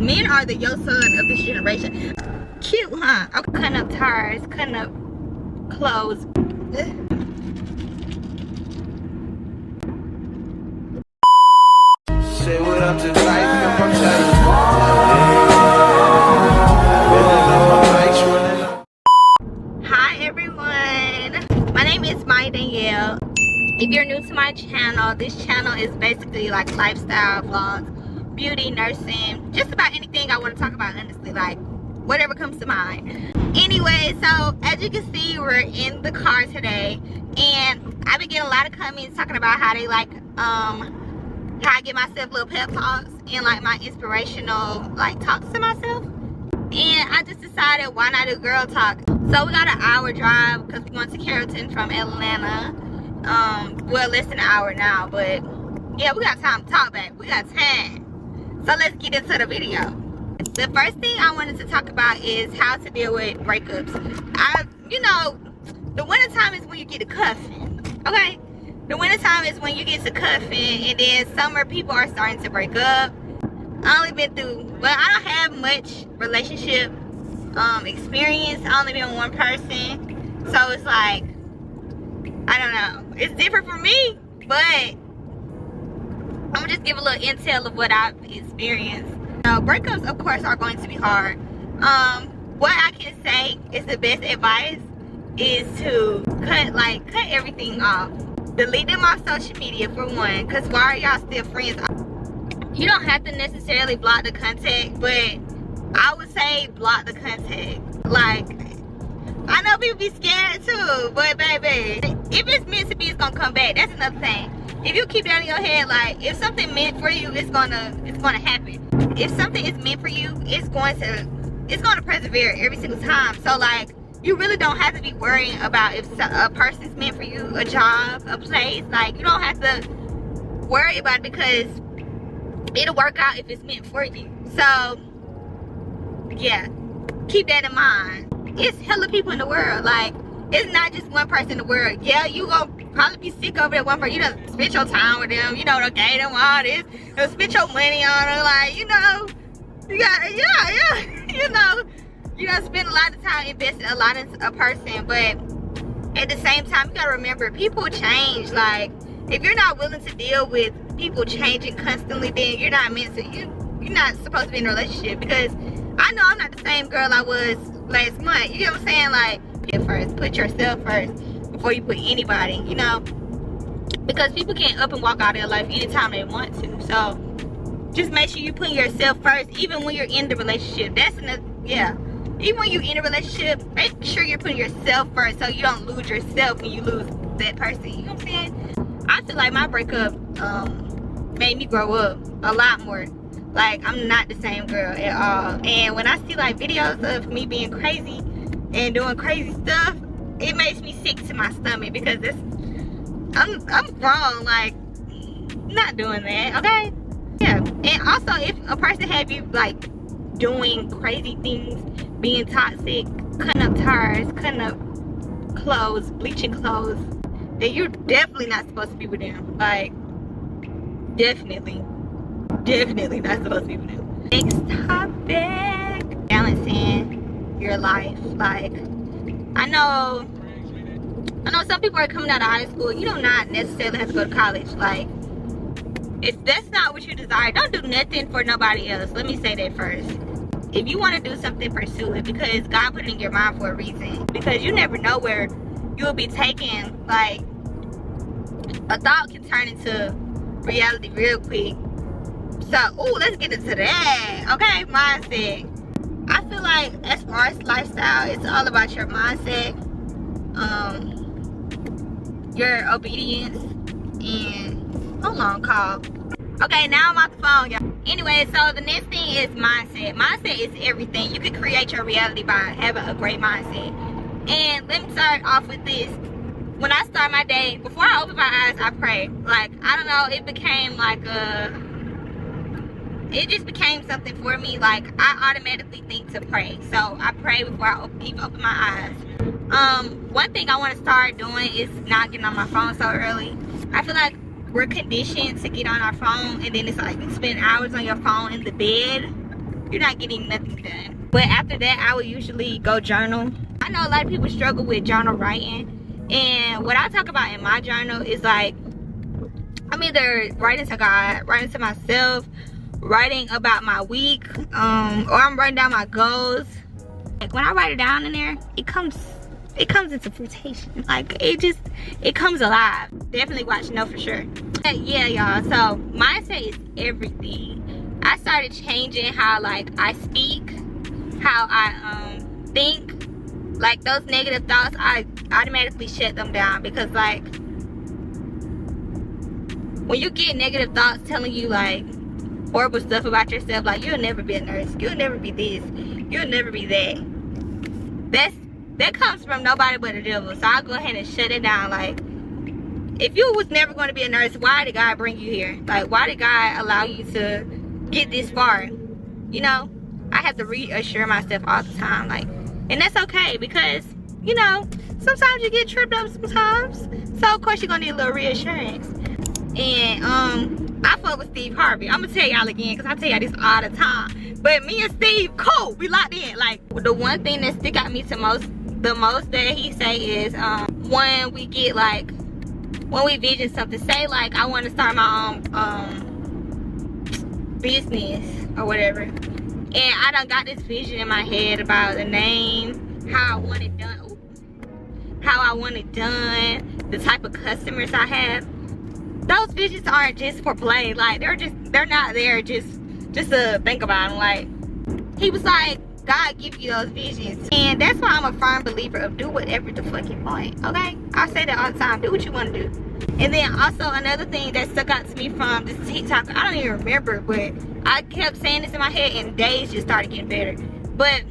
Men are the yo son of this generation. Cute, huh? I'm cutting up tires, cutting up clothes. Say what up to life. Hi everyone, my name is Danielle. If you're new to my channel, this channel is basically like lifestyle vlogs, beauty, nursing, just about anything I want to talk about, honestly, like whatever comes to mind. Anyway, so as you can see, we're in the car today, and I've been getting a lot of comments talking about how they like how I give myself little pep talks and like my inspirational like talks to myself. And I just decided, why not do girl talk? So we got an hour drive because we went to Carrollton from Atlanta. Well, less than an hour now, but yeah, we got time to talk back. We got time. So let's get into the video. The first thing I wanted to talk about is how to deal with breakups. You know, the wintertime is when you get to cuffing, okay? The wintertime is when you get to cuffing, and then summer people are starting to break up. I only been through, well, I don't have much relationship experience. I only been with one person, so it's like, I don't know, it's different for me, but I'm gonna just give a little intel of what I've experienced. Breakups, of course, are going to be hard. What I can say is the best advice is to cut everything off. Delete them off social media for one, because why are y'all still friends? You don't have to necessarily block the contact, but I would say block the contact. Like, I know people be scared too, but baby, if it's meant to be, it's gonna come back. That's another thing. If you keep that in your head, like, if something meant for you, it's gonna happen. If something is meant for you, it's going to persevere every single time. So like, you really don't have to be worrying about if a person's meant for you, a job, a place. Like, you don't have to worry about it, because it'll work out if it's meant for you. So yeah, keep that in mind. It's hella people in the world. Like, it's not just one person in the world. Yeah, you gonna probably be sick over that one person. You done spent your time with them, you know, done gave them all this, you done spent your money on them, like, you know, you got, yeah, you know, you done spend a lot of time investing a lot in a person. But at the same time, you gotta remember, people change. Like, if you're not willing to deal with people changing constantly, then you're not meant to, you're not supposed to be in a relationship. Because I know I'm not the same girl I was last month. You know what I'm saying? Like, put yourself first before you put anybody, you know, because people can up and walk out of your life anytime they want to. So just make sure you put yourself first, even when you're in the relationship. That's another, yeah, even when you're in a relationship, make sure you're putting yourself first, so you don't lose yourself when you lose that person. You know what I'm saying? I feel like my breakup made me grow up a lot more. Like, I'm not the same girl at all. And when I see like videos of me being crazy and doing crazy stuff, it makes me sick to my stomach, because I'm grown, like, not doing that, okay? Yeah. And also, if a person have you like doing crazy things, being toxic, cutting up tires, cutting up clothes, bleaching clothes, then you're definitely not supposed to be with them. Like, definitely not supposed to be with them. Next topic, balancing your life. Like, I know some people are coming out of high school. You do not necessarily have to go to college. Like, if that's not what you desire, don't do nothing for nobody else. Let me say that first. If you want to do something, pursue it, because God put it in your mind for a reason. Because you never know where you'll be taken. Like, a thought can turn into reality real quick. So, let's get into that. Okay, mindset. I feel like as far as lifestyle, it's all about your mindset, your obedience, and hold on, call. Okay, now I'm off the phone, y'all. Anyway, so the next thing is mindset. Mindset is everything. You can create your reality by having a great mindset. And let me start off with this. When I start my day, before I open my eyes, I pray. Like, I don't know, it became like it just became something for me. Like, I automatically think to pray. So I pray before I even open my eyes. One thing I want to start doing is not getting on my phone so early. I feel like we're conditioned to get on our phone, and then it's like you spend hours on your phone in the bed. you're not getting nothing done. But after that, I would usually go journal. I know a lot of people struggle with journal writing, and what I talk about in my journal is like, I'm either writing to God, writing to myself, writing about my week, or I'm writing down my goals. Like when I write it down in there, it comes into fruition. Like it comes alive. Definitely watch Know for sure. But yeah, y'all, so mindset is everything. I started changing how like I speak, how I think. Like those negative thoughts, I automatically shut them down, because like when you get negative thoughts telling you like horrible stuff about yourself, like you'll never be a nurse, you'll never be this, you'll never be that, that comes from nobody but the devil. So I'll go ahead and shut it down. Like, if you was never going to be a nurse, why did God bring you here? Like, why did God allow you to get this far? You know, I have to reassure myself all the time, like, and that's okay, because you know sometimes you get tripped up sometimes, so of course you're gonna need a little reassurance. And I fuck with Steve Harvey. I'm gonna tell y'all again, because I tell y'all this all the time, but me and Steve, cool, we locked in. Like, the one thing that stick out me to the most that he say is when we get like, when we vision something, say like I want to start my own business or whatever, and I done got this vision in my head about the name, how I want it done, the type of customers I have. Those visions aren't just for play. Like, they're not there just to think about them. Like, he was like, God give you those visions, and that's why I'm a firm believer of do whatever the fuck you want. Okay, I say that all the time. Do what you want to do. And then also another thing that stuck out to me from this TikTok, I don't even remember, but I kept saying this in my head and days just started getting better. But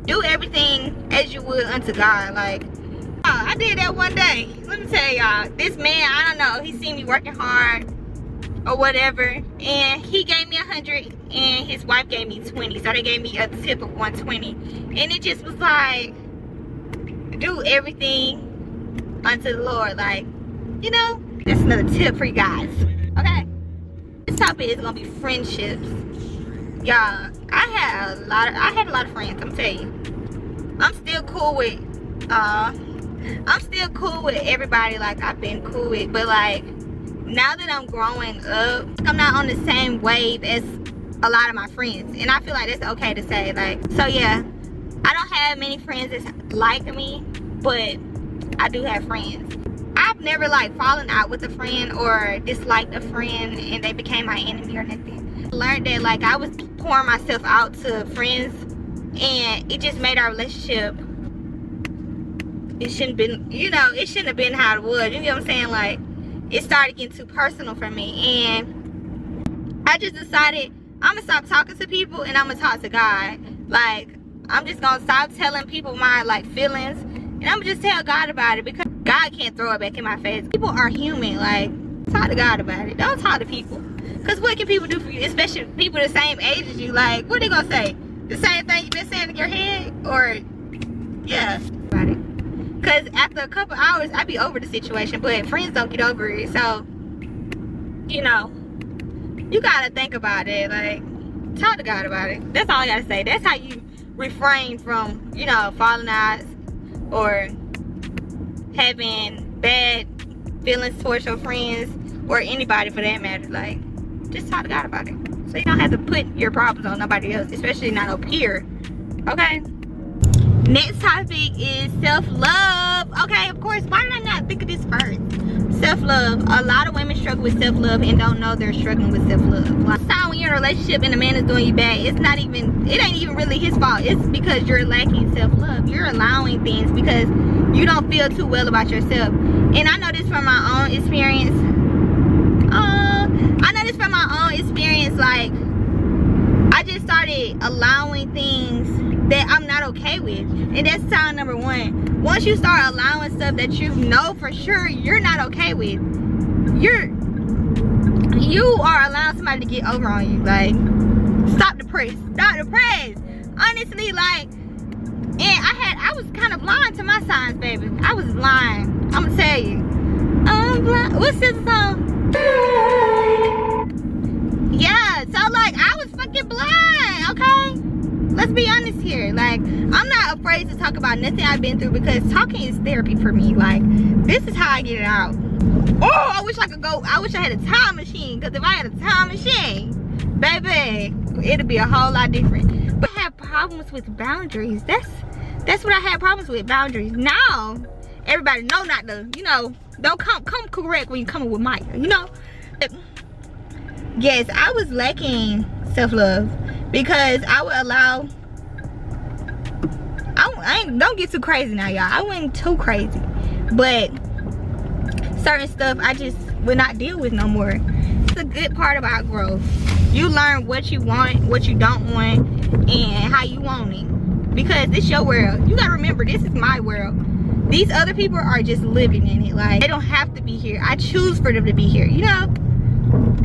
do everything as you would unto God. Like, I did that one day. Let me tell y'all, this man, I don't know, he seen me working hard or whatever, and he gave me 100 and his wife gave me 20, so they gave me a tip of 120. And it just was like, do everything unto the Lord. Like, you know, that's another tip for you guys. Okay, this topic is gonna be friendships. Y'all, I had a lot of friends. I'm telling you, I'm still cool with everybody. Like, I've been cool with, but like now that I'm growing up, I'm not on the same wave as a lot of my friends, and I feel like that's okay to say. Like, so yeah, I don't have many friends that's like me, but I do have friends. I've never like fallen out with a friend or disliked a friend and they became my enemy or nothing. I learned that like I was pouring myself out to friends, and it just made our relationship, it shouldn't have been how it was. You know what I'm saying? Like, it started getting too personal for me, and I just decided I'm gonna stop talking to people and I'm gonna talk to God. Like, I'm just gonna stop telling people my like feelings, and I'm gonna just tell God about it, because God can't throw it back in my face. People are human. Like, talk to God about it. Don't talk to people, because what can people do for you, especially people the same age as you? Like, what they gonna say? The same thing you've been saying in your head? Or, yeah, about it. Because after a couple hours, I'd be over the situation, but friends don't get over it. So, you know, you gotta think about it. Like, talk to God about it. That's all I gotta say. That's how you refrain from, you know, falling out or having bad feelings towards your friends or anybody for that matter. Like, just talk to God about it, so you don't have to put your problems on nobody else, especially not up here. Okay, next topic is self-love. Okay, of course, why did I not think of this first? Self-love. A lot of women struggle with self-love and don't know they're struggling with self-love. Like, sometimes when you're in a relationship and a man is doing you bad, it ain't even really his fault. It's because you're lacking self-love. You're allowing things because you don't feel too well about yourself. And I know this from my own experience. Like, I just started allowing things that I'm not okay with, and that's sign number one. Once you start allowing stuff that you know for sure you're not okay with, you are allowing somebody to get over on you. Like, stop the press. Honestly, like, and I was kind of blind to my signs, baby. I was blind. I'm gonna tell you. I'm blind. What's this song? Yeah, so like I was fucking fucking blunt, okay? Let's be honest here. Like, I'm not afraid to talk about nothing I've been through because talking is therapy for me. Like, this is how I get it out. Oh, I wish I could go. I wish I had a time machine, because if I had a time machine, baby, it'd be a whole lot different. But I have problems with boundaries. That's what I had problems with, boundaries. Now, everybody know not to, you know, don't come correct when you coming with Mike, you know? Yes, I was lacking self-love because I would allow, don't get too crazy now, y'all. I wasn't too crazy, but certain stuff I just would not deal with no more. It's a good part about growth. You learn what you want, what you don't want, and how you want it, because it's your world. You gotta remember, this is my world. These other people are just living in it. Like, they don't have to be here. I choose for them to be here, you know?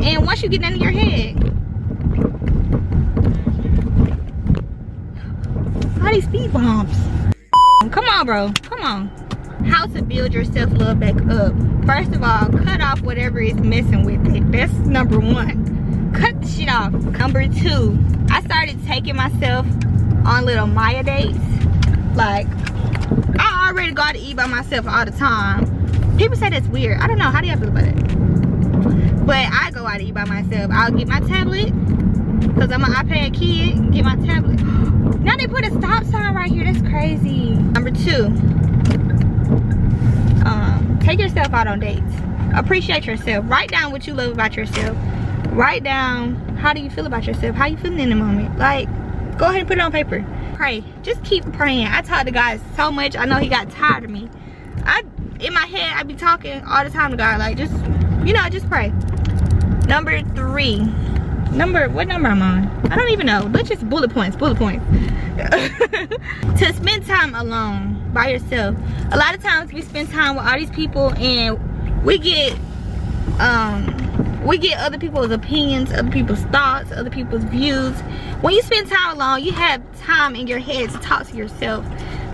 And once you get into your head, all these speed bumps. Come on, bro, come on. How to build your self-love back up. First of all, cut off whatever is messing with it. That's number one. Cut the shit off. Number two, I started taking myself on little Maya dates. Like, I already got to eat by myself all the time. People say that's weird. I don't know. How do y'all feel about it? But I go out to eat by myself. I'll get my tablet, because I'm an iPad kid. Get my tablet. Now they put a stop sign right here. That's crazy. Number two, take yourself out on dates. Appreciate yourself. Write down what you love about yourself. Write down, how do you feel about yourself? How you feeling in the moment? Like, go ahead and put it on paper. Pray. Just keep praying. I talk to God so much. I know he got tired of me. In my head, I be talking all the time to God. Like, just, you know, just pray. Number three. What number am I on? I don't even know. Let's just bullet points. To spend time alone by yourself. A lot of times we spend time with all these people and we get other people's opinions, other people's thoughts, other people's views. When you spend time alone, you have time in your head to talk to yourself.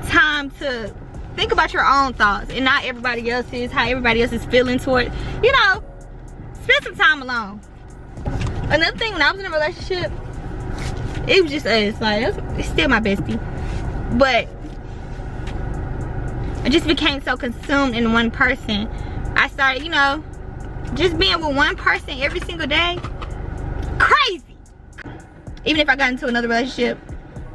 Time to think about your own thoughts and not everybody else's, how everybody else is feeling toward, you know, spend some time alone. Another thing, when I was in a relationship, it was just us. Like, it's still my bestie. But I just became so consumed in one person. I started, you know, just being with one person every single day. Crazy. Even if I got into another relationship,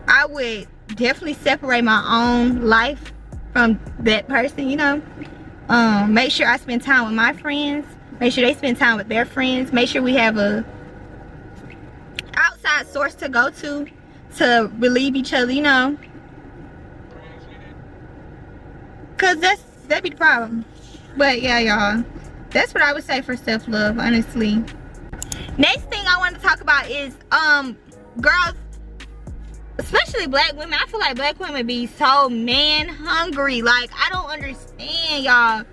I would definitely separate my own life from that person, you know. Make sure I spend time with my friends. Make sure they spend time with their friends. Make sure we have a outside source to go to relieve each other, you know. Cause that'd be the problem. But yeah, y'all, that's what I would say for self-love, honestly. Next thing I want to talk about is girls, especially black women. I feel like black women be so man hungry. Like, I don't understand, y'all.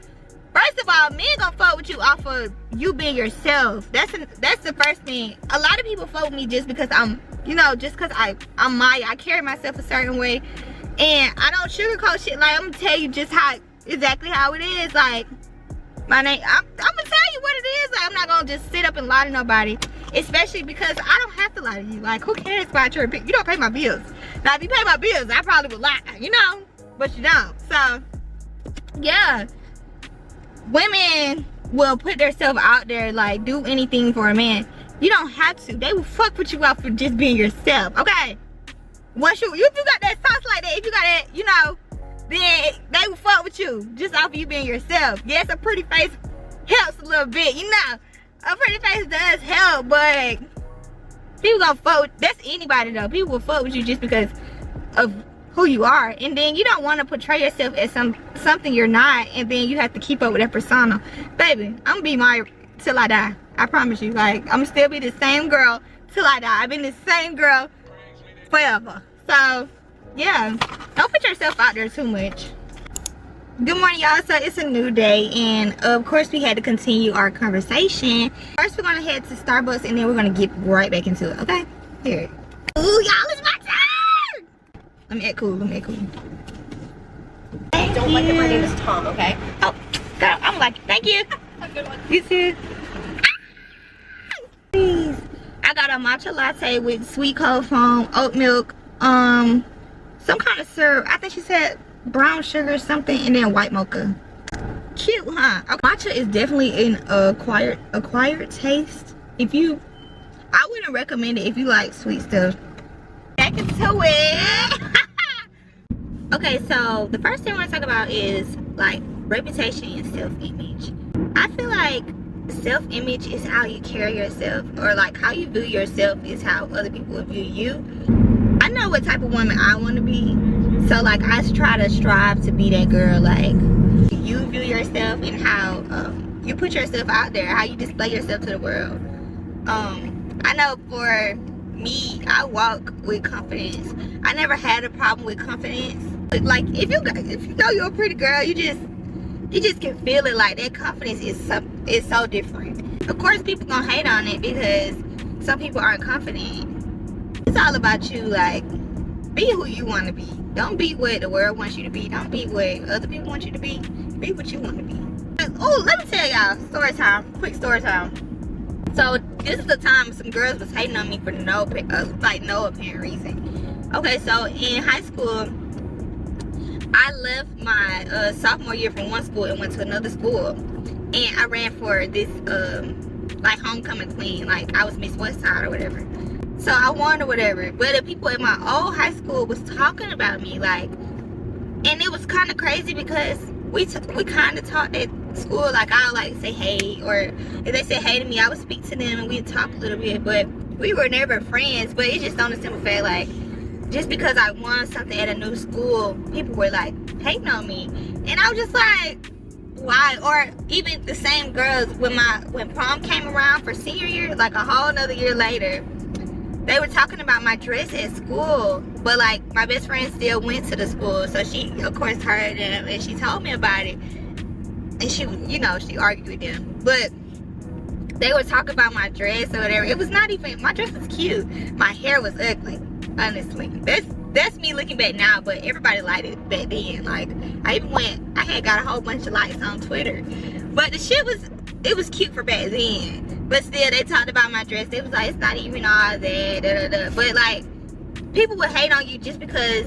First of all, men gonna fuck with you off of you being yourself. That's the first thing. A lot of people fuck with me just because I'm, you know, just because I'm Maya. I carry myself a certain way, and I don't sugarcoat shit. Like, I'm gonna tell you just exactly how it is. Like, my name, I'm gonna tell you what it is. Like, I'm not gonna just sit up and lie to nobody, especially because I don't have to lie to you. Like, who cares about your opinion? You don't pay my bills. Now, if you pay my bills, I probably would lie, you know, but you don't. So, yeah. Women will put themselves out there, like, do anything for a man. You don't have to. They will fuck with you out for just being yourself, okay? Once if you got that sauce like that, if you got that, you know, then they will fuck with you just off of you being yourself. Yes, a pretty face helps a little bit, you know. A pretty face does help, but people gonna fuck with, that's anybody though. People will fuck with you just because of who you are, and then you don't want to portray yourself as something you're not, and then you have to keep up with that persona. Baby, I'm gonna be my till I die. I promise you. Like, I'm gonna still be the same girl till I die. I've been the same girl forever. So yeah, don't put yourself out there too much. Good morning, y'all. So it's a new day, and of course we had to continue our conversation. First we're gonna head to Starbucks, and then we're gonna get right back into it. Okay, here. Ooh, y'all, it's my turn. Let me act cool. Don't like it. My name is Tom, okay? Oh, girl, I'm like, thank you. Have a good one. You too. Please. I got on matcha latte with sweet cold foam, oat milk, some kind of syrup. I think she said brown sugar or something, and then white mocha. Cute, huh? Matcha is definitely an acquired taste. I wouldn't recommend it if you like sweet stuff. Back into it. Okay, so the first thing I want to talk about is like reputation and self-image. I feel like self-image is how you carry yourself, or like how you view yourself is how other people will view you. I know what type of woman I want to be, so like I try to strive to be that girl. Like you view yourself and how you put yourself out there, how you display yourself to the world. I know for me, I walk with confidence. I never had a problem with confidence. Like if you know you're a pretty girl, you just can feel it. Like that confidence is so different. Of course, people gonna hate on it because some people aren't confident. It's all about you. Like, be who you want to be. Don't be what the world wants you to be. Don't be what other people want you to be. Be what you want to be. Oh, let me tell y'all, story time. Quick story time. So this is the time some girls was hating on me for no apparent reason. Okay, so in high school, I left my sophomore year from one school and went to another school, and I ran for this like homecoming queen. Like I was Miss Westside or whatever. So I won or whatever. But the people in my old high school was talking about me, like, and it was kind of crazy because we kind of talked at school. Like I'll like say hey, or if they say hey to me, I would speak to them and we'd talk a little bit. But we were never friends. But it's just on the simple fact, like, just because I won something at a new school, people were like hating on me, and I was just like, why? Or even the same girls when prom came around for senior year, like a whole another year later, they were talking about my dress at school. But like my best friend still went to the school, so she of course heard them and she told me about it, and she, you know, she argued with them. But they were talking about my dress or whatever. It was not even, my dress was cute, my hair was ugly. Honestly, that's me looking back now, but everybody liked it back then. Like I had got a whole bunch of likes on Twitter, but the shit was cute for back then. But still, they talked about my dress. They was like, it's not even all that. But like, people would hate on you just because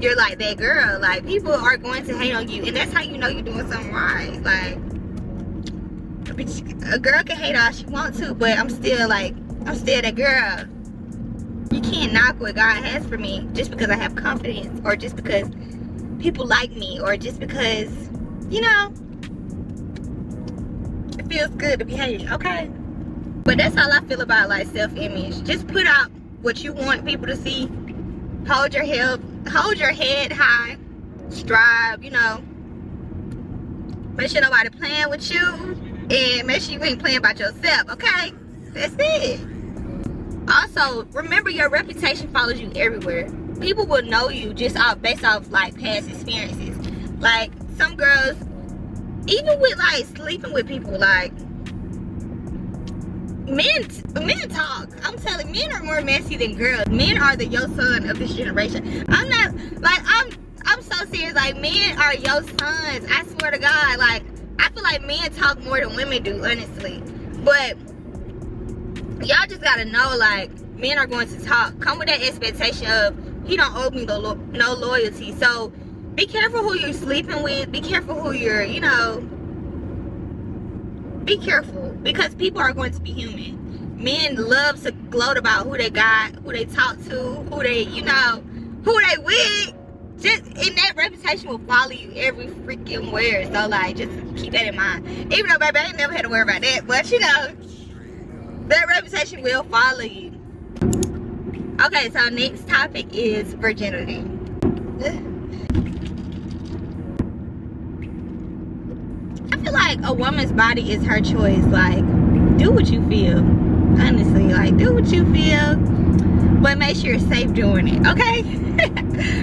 you're like that girl. Like people are going to hate on you, and that's how you know you're doing something right. Like a girl can hate all she wants to, but I'm still that girl. You can't knock what God has for me just because I have confidence, or just because people like me, or just because, you know, it feels good to be hated, okay? But that's all I feel about like self-image. Just put out what you want people to see. Hold your head high. Strive, you know. Make sure nobody playing with you, and make sure you ain't playing about yourself, okay? That's it. Also, remember your reputation follows you everywhere. People will know you just based off like past experiences. Like some girls, even with like sleeping with people, like men talk. I'm telling, men are more messy than girls. Men are the yo son of this generation. I'm so serious. Like men are yo sons. I swear to God. Like I feel like men talk more than women do, honestly. But y'all just gotta know, like, men are going to talk. Come with that expectation of, he don't owe me no loyalty. So be careful who you're sleeping with. Be careful who you're, you know, be careful, because people are going to be human. Men love to gloat about who they got, who they talk to, who they, you know, who they with. Just, and that reputation will follow you every freaking where. So like, just keep that in mind. Even though, baby, I ain't never had to worry about that, but you know, that reputation will follow you. Okay, so next topic is virginity. I feel like a woman's body is her choice. Like, do what you feel. Honestly, like, do what you feel, but make sure you're safe doing it, okay?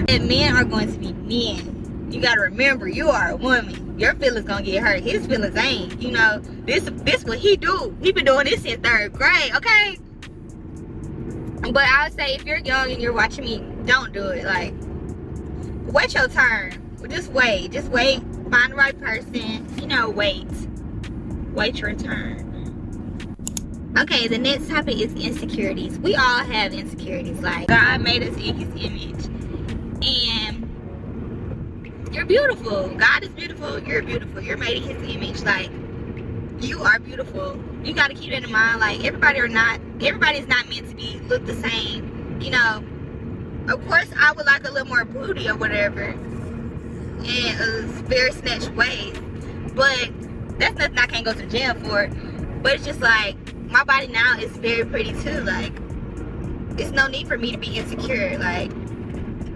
And men are going to be men. You gotta remember, you are a woman. Your feelings gonna get hurt. His feelings ain't. You know, this what he do. He been doing this in 3rd grade, okay? But I would say if you're young and you're watching me, don't do it. Like, wait your turn. Just wait. Just wait. Find the right person. You know, wait. Wait your turn. Okay, the next topic is insecurities. We all have insecurities. Like, God made us in his image. And you're beautiful. God is beautiful. You're beautiful. You're made in his image. Like, you are beautiful. You got to keep that in mind. Like, everybody's not meant to be look the same. You know, of course, I would like a little more booty or whatever. In a very snatched way. But that's nothing I can't go to jail for. But it's just like, my body now is very pretty too. Like, it's no need for me to be insecure. Like,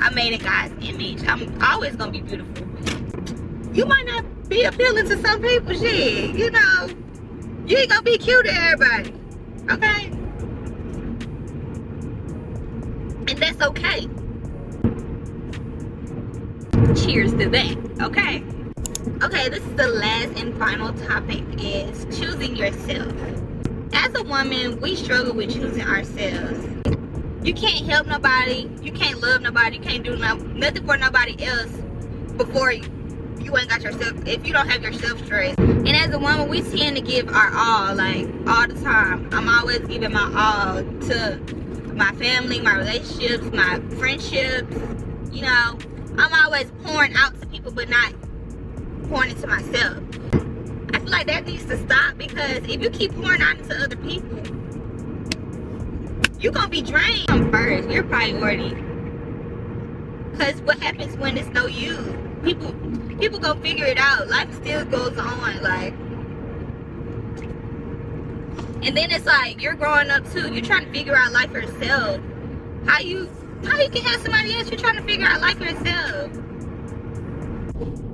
I'm made in God's image. I'm always gonna be beautiful. You might not be appealing to some people, shit. You know, you ain't gonna be cute to everybody. Okay? And that's okay. Cheers to that. Okay? Okay, this is the last and final topic, is choosing yourself. As a woman, we struggle with choosing ourselves. You can't help nobody, you can't love nobody, you can't do nothing for nobody else before you ain't got yourself, if you don't have yourself straight. And as a woman, we tend to give our all, like, all the time. I'm always giving my all to my family, my relationships, my friendships. You know, I'm always pouring out to people, but not pouring into myself. I feel like that needs to stop, because if you keep pouring out into other people, you're gonna be drained. Come first, your priority. Because what happens when it's no you? People gonna figure it out. Life still goes on, like. And then it's like, you're growing up too. You're trying to figure out life yourself. How you can have somebody else? You're trying to figure out life yourself.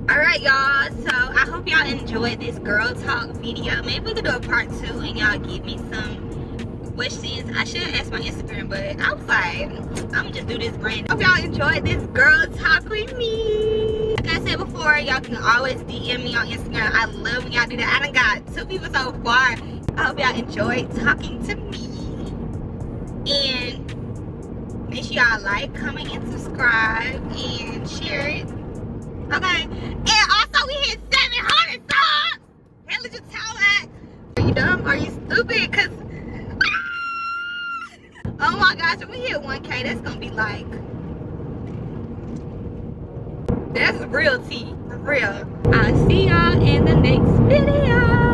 Alright, y'all, so I hope y'all enjoyed this girl talk video. Maybe we could do a part 2 and y'all give me some questions. I should ask my Instagram, but I was like, I'm gonna just do this brand. Hope y'all enjoyed this girl talk with me. Like I said before, y'all can always DM me on Instagram. I love when y'all do that. I done got 2 people so far. I hope y'all enjoyed talking to me. And make sure y'all like, comment, and subscribe, and share it. Okay, and also we hit 700 subs. Hell, did you tell that? Are you dumb? Are you stupid? Cause oh my gosh, when we hit 1K, that's gonna be like, that's real tea, for real. I'll see y'all in the next video.